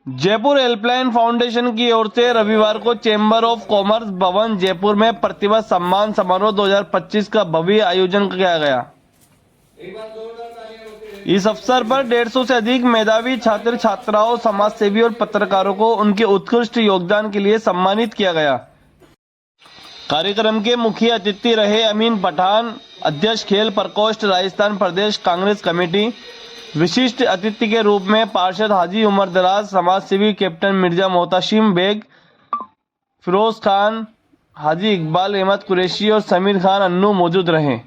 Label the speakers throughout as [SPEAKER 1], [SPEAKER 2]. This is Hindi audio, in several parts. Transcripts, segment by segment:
[SPEAKER 1] जयपुर हेल्पलाइन फाउंडेशन की ओर से रविवार को चेंबर ऑफ कॉमर्स भवन जयपुर में प्रतिभा सम्मान समारोह 2025 का भव्य आयोजन किया गया। इस अवसर पर 150 से अधिक मेधावी छात्र छात्राओं, समाजसेवी और पत्रकारों को उनके उत्कृष्ट योगदान के लिए सम्मानित किया गया। कार्यक्रम के मुख्य अतिथि रहे अमीन पठान, अध्यक्ष खेल प्रकोष्ठ राजस्थान प्रदेश कांग्रेस कमेटी। विशिष्ट अतिथि के रूप में पार्षद हाजी उमर दराज, समाजसेवी कैप्टन मिर्जा मोहताशिम बेग, फिरोज खान, हाजी इकबाल अहमद कुरैशी और समीर खान अन्नू मौजूद रहे।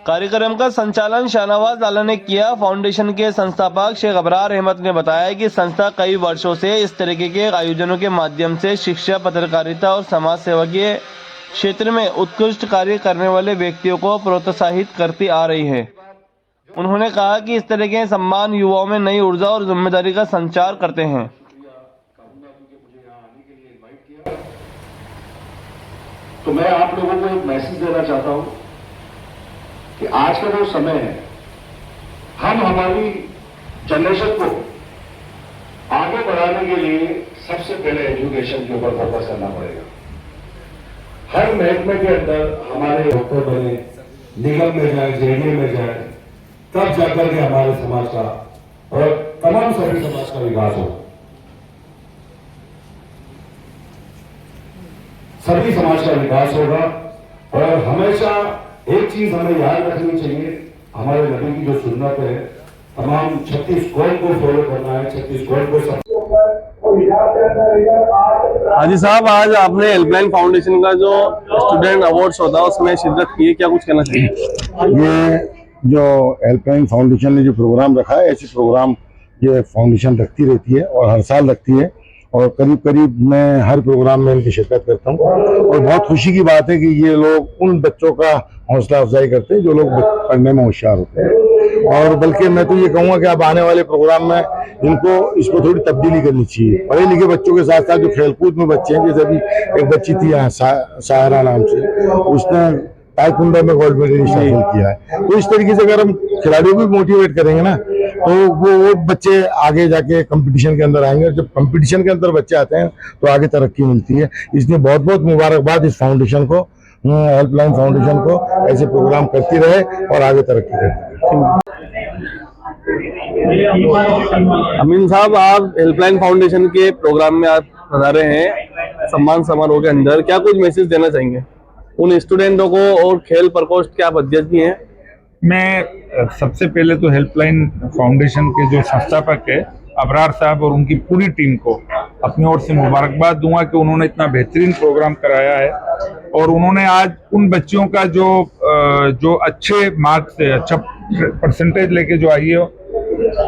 [SPEAKER 1] कार्यक्रम का संचालन शाहनवाज आला ने किया। फाउंडेशन के संस्थापक शेख अबरार अहमद ने बताया कि संस्था कई वर्षों से इस तरीके के आयोजनों के माध्यम से शिक्षा, पत्रकारिता और समाज सेवा के क्षेत्र में उत्कृष्ट कार्य करने वाले व्यक्तियों को प्रोत्साहित करती आ रही है। उन्होंने कहा कि इस तरह के सम्मान युवाओं में नई ऊर्जा और जिम्मेदारी का संचार करते हैं।
[SPEAKER 2] तो मैं आप लोगों को एक मैसेज देना चाहता हूं कि आज का जो समय है, हम हमारी जनरेशन को आगे बढ़ाने के लिए सबसे पहले एजुकेशन के ऊपर फोकस करना पड़ेगा। हर महकमे के अंदर हमारे डॉक्टर बने, निगम में जाए, जेडीए में जाए, तब जाकर के हमारे समाज का और तमाम सभी समाज का विकास हो। सभी समाज का विकास होगा। और हमेशा एक चीज हमें याद रखनी चाहिए, हमारे नबी की जो सुन्नत है, तमाम 36 कौम को फॉलो करना है। 36 कौम को सब।
[SPEAKER 1] हाजी साहब, आज आपने हेल्पलाइन फाउंडेशन का जो स्टूडेंट अवार्ड्स होता है उसमें शिरकत की है, क्या कुछ कहना चाहिए?
[SPEAKER 3] ये जो हेल्पलाइन फाउंडेशन ने जो प्रोग्राम रखा है, ऐसे प्रोग्राम ये फाउंडेशन रखती रहती है और हर साल रखती है, और करीब करीब मैं हर प्रोग्राम में इनकी शिरकत करता हूँ। और बहुत खुशी की बात है कि ये लोग उन बच्चों का हौसला अफजाई करते हैं जो लोग पढ़ने में होशियार होते हैं। और बल्कि मैं तो ये कहूँगा कि अब आने वाले प्रोग्राम में इनको इसको थोड़ी तब्दीली करनी चाहिए। पढ़े लिखे बच्चों के साथ साथ जो खेलकूद में बच्चे हैं, जैसे अभी एक बच्ची थी यहाँ सायरा नाम से, उसने ताइक्वांडो में गोल्ड मेडलिस्ट हासिल किया है। तो इस तरीके से अगर हम खिलाड़ियों को भी मोटिवेट करेंगे ना, तो वो बच्चे आगे जाके कंपटीशन के अंदर आएंगे। और जब कंपटीशन के अंदर बच्चे आते हैं तो आगे तरक्की मिलती है। इसलिए बहुत बहुत मुबारकबाद इस फाउंडेशन को, हेल्पलाइन फाउंडेशन को, ऐसे प्रोग्राम करती रहे और आगे तरक्की करती रहे।
[SPEAKER 1] अमीन साहब, आप हेल्पलाइन फाउंडेशन के प्रोग्राम में आप पधारे हैं सम्मान समारोह के अंदर, क्या कुछ मैसेज देना चाहेंगे उन स्टूडेंटों को और खेल प्रकोष्ठ के आप अध्यक्ष भी हैं?
[SPEAKER 4] मैं सबसे पहले तो हेल्पलाइन फाउंडेशन के जो संस्थापक है अबरार साहब और उनकी पूरी टीम को अपनी ओर से मुबारकबाद दूंगा कि उन्होंने इतना बेहतरीन प्रोग्राम कराया है। और उन्होंने आज उन बच्चियों का जो अच्छे मार्क्स से, अच्छा परसेंटेज लेके जो आई है,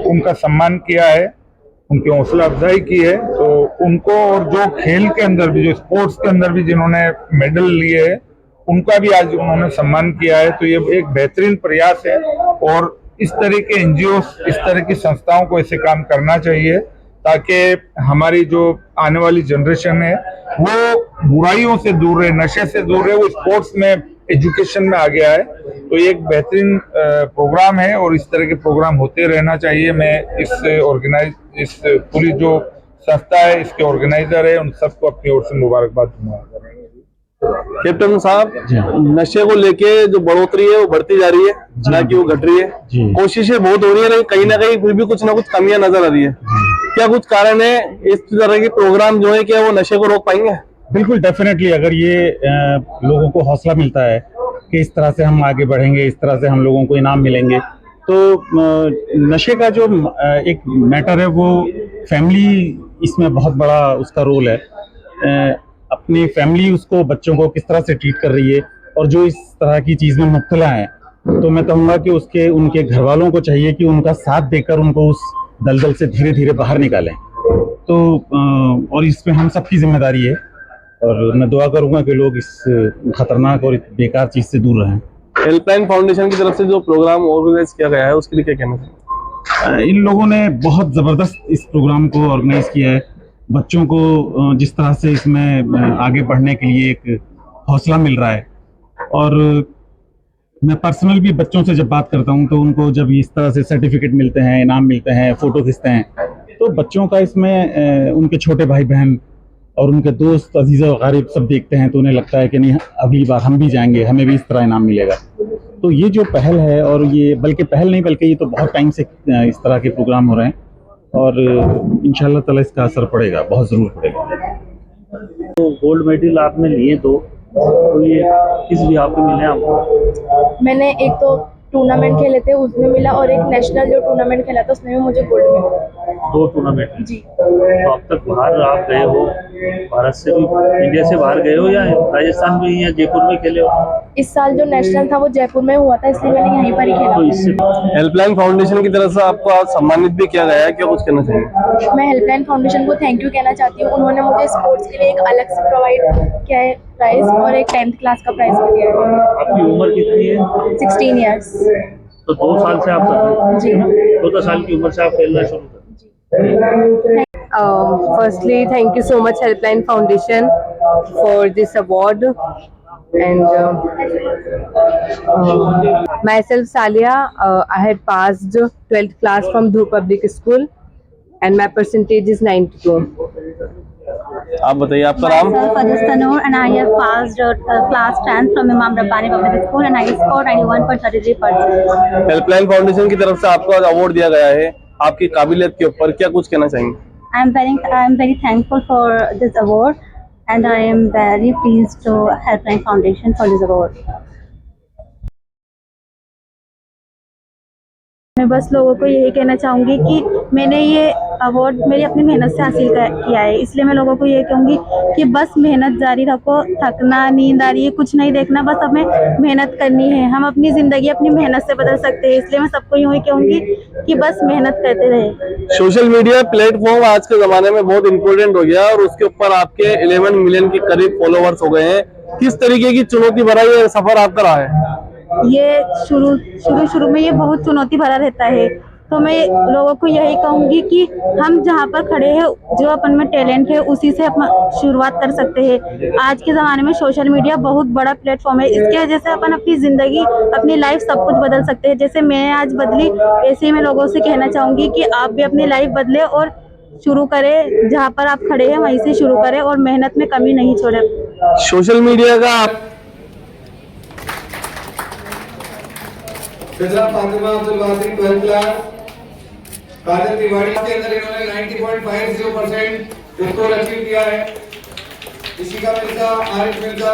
[SPEAKER 4] उनका सम्मान किया है, उनकी हौसला अफजाई की है। तो उनको, और जो खेल के अंदर भी, जो स्पोर्ट्स के अंदर भी जिन्होंने मेडल लिए है, उनका भी आज उन्होंने सम्मान किया है। तो ये एक बेहतरीन प्रयास है और इस तरह के एनजीओ, इस तरह की संस्थाओं को ऐसे काम करना चाहिए ताकि हमारी जो आने वाली जनरेशन है वो बुराइयों से दूर रहे, नशे से दूर रहे, वो स्पोर्ट्स में, एजुकेशन में आ गया है। तो ये एक बेहतरीन प्रोग्राम है और इस तरह के प्रोग्राम होते रहना चाहिए। मैं इस पूरी जो संस्था है, इसके ऑर्गेनाइजर है, उन सबको अपनी ओर से मुबारकबाद दूंगा।
[SPEAKER 1] कैप्टन साहब, नशे को लेके जो बढ़ोतरी है वो बढ़ती जा रही है, ना कि वो घट रही है। कोशिशें बहुत हो रही है, लेकिन कहीं ना कहीं फिर भी कुछ ना कुछ कमियां नजर आ रही है। क्या कुछ कारण है इस तरह के प्रोग्राम जो है, क्या वो नशे को रोक पाएंगे?
[SPEAKER 5] बिल्कुल, डेफिनेटली। अगर ये लोगों को हौसला मिलता है कि इस तरह से हम आगे बढ़ेंगे, इस तरह से हम लोगों को इनाम मिलेंगे, तो नशे का जो एक मैटर है वो फैमिली, इसमें बहुत बड़ा उसका रोल है। अपनी फैमिली उसको, बच्चों को किस तरह से ट्रीट कर रही है, और जो इस तरह की चीज़ में मुब्तला है, तो मैं कहूँगा कि उनके घर वालों को चाहिए कि उनका साथ देकर उनको उस दलदल से धीरे धीरे बाहर निकालें। तो और इसमें हम सबकी जिम्मेदारी है, और मैं दुआ करूँगा कि लोग इस खतरनाक और बेकार चीज़ से दूर रहें।
[SPEAKER 1] हेल्पलाइन फाउंडेशन की तरफ से जो प्रोग्राम ऑर्गेनाइज किया गया है उसके लिए क्या कहना चाहिए?
[SPEAKER 5] इन लोगों ने बहुत ज़बरदस्त इस प्रोग्राम को ऑर्गेनाइज किया है। बच्चों को जिस तरह से इसमें आगे बढ़ने के लिए एक हौसला मिल रहा है, और मैं पर्सनल भी बच्चों से जब बात करता हूँ तो उनको जब इस तरह से सर्टिफिकेट मिलते हैं, इनाम मिलते हैं, फोटो खींचते हैं, तो बच्चों का इसमें उनके छोटे भाई बहन और उनके दोस्त अजीज़ और गारिब सब देखते हैं तो उन्हें लगता है कि नहीं, अगली बार हम भी जाएंगे, हमें भी इस तरह इनाम मिलेगा। तो ये जो पहल है, और ये बल्कि पहल नहीं बल्कि ये तो बहुत टाइम से इस तरह के प्रोग्राम हो रहे हैं और इंशाल्लाह ताला इसका असर पड़ेगा, बहुत ज़रूर पड़ेगा।
[SPEAKER 6] तो गोल्ड मेडल आपने लिए तो ये किस भी आपको मिले आपको?
[SPEAKER 7] मैंने एक तो टूर्नामेंट खेले थे उसमें मिला, और एक नेशनल जो टूर्नामेंट खेला था उसमें भी मुझे गोल्ड मिला।
[SPEAKER 6] 2 टूर्नामेंट
[SPEAKER 7] जी।
[SPEAKER 6] तो अब तक बाहर आप गए हो, भारत से भी, इंडिया से बाहर गए हो या राजस्थान में या जयपुर में खेले हो?
[SPEAKER 7] इस साल जो नेशनल था वो जयपुर में हुआ था, इसलिए मैंने यहीं पर ही खेला।
[SPEAKER 6] तो इससे
[SPEAKER 1] हेल्पलाइन फाउंडेशन की तरफ से आपको आज सम्मानित भी किया गया है, क्या कुछ कहना चाहिए?
[SPEAKER 7] मैं हेल्पलाइन फाउंडेशन को थैंक यू कहना चाहती हूँ। उन्होंने मुझे स्पोर्ट्स के लिए एक अलग से प्रोवाइड किया है प्राइज, और एक 10th क्लास का प्राइज भी दिया है।
[SPEAKER 6] आपकी उम्र कितनी है?
[SPEAKER 7] 16 ईयर्स।
[SPEAKER 6] तो 2 साल से आप कर रहे हो?
[SPEAKER 7] जी।
[SPEAKER 6] 14 साल की उम्र से आप खेलना शुरू कर?
[SPEAKER 8] Firstly, thank you so much Helpline Foundation for this award, and myself Salia, I had passed 12th class from Dhruv Public School and my percentage is 92.
[SPEAKER 1] आप बताइए आपका नाम?
[SPEAKER 9] Myself Fajr Tanur and I have passed class 10th from Imam Rabbani Public School and I scored 91.33%.
[SPEAKER 1] Helpline foundation की तरफ से आपको आज अवार्ड दिया गया है, आपकी काबिलियत के ऊपर क्या कुछ कहना चाहेंगे?
[SPEAKER 9] I am very thankful for this award and I am very pleased to Helpline Foundation for this award.
[SPEAKER 7] मैं बस लोगों को यही कहना चाहूँगी कि मैंने ये अवार्ड मेरी अपनी मेहनत से हासिल किया है, इसलिए मैं लोगों को ये कहूँगी कि बस मेहनत जारी रखो, थकना, नींद आ रही है, कुछ नहीं देखना, बस हमें मेहनत करनी है। हम अपनी ज़िंदगी अपनी मेहनत से बदल सकते हैं, इसलिए मैं सबको यूँ ही कहूँगी कि बस मेहनत करते रहे।
[SPEAKER 1] सोशल मीडिया प्लेटफॉर्म आज के ज़माने में बहुत इम्पोर्टेंट हो गया और उसके ऊपर आपके 11 मिलियन के करीब फॉलोवर्स हो गए हैं। किस तरीके की चुनौती भरा ये सफ़र आपका रहा है?
[SPEAKER 7] ये शुरू में ये बहुत चुनौती भरा रहता है, तो मैं लोगों को यही कहूँगी कि हम जहाँ पर खड़े हैं, जो अपन में टैलेंट है उसी से अपन शुरुआत कर सकते हैं। आज के ज़माने में सोशल मीडिया बहुत बड़ा प्लेटफॉर्म है, इसके वजह से अपन अपनी ज़िंदगी, अपनी लाइफ सब कुछ बदल सकते हैं। जैसे मैं आज बदली, ऐसे ही मैं लोगों से कहना चाहूँगी कि आप भी अपनी लाइफ बदले और शुरू करें, जहाँ पर आप खड़े हैं वहीं से शुरू करें और मेहनत में कमी नहीं छोड़ें।
[SPEAKER 1] सोशल मीडिया का
[SPEAKER 10] फिजा फातिमा अब्दुल वासिफ 12th क्लास, कादर तिवारी के अंदर इन्होंने 90.50% स्कोर अचीव किया है। इशिका मिर्जा, आरिफ मिर्जा,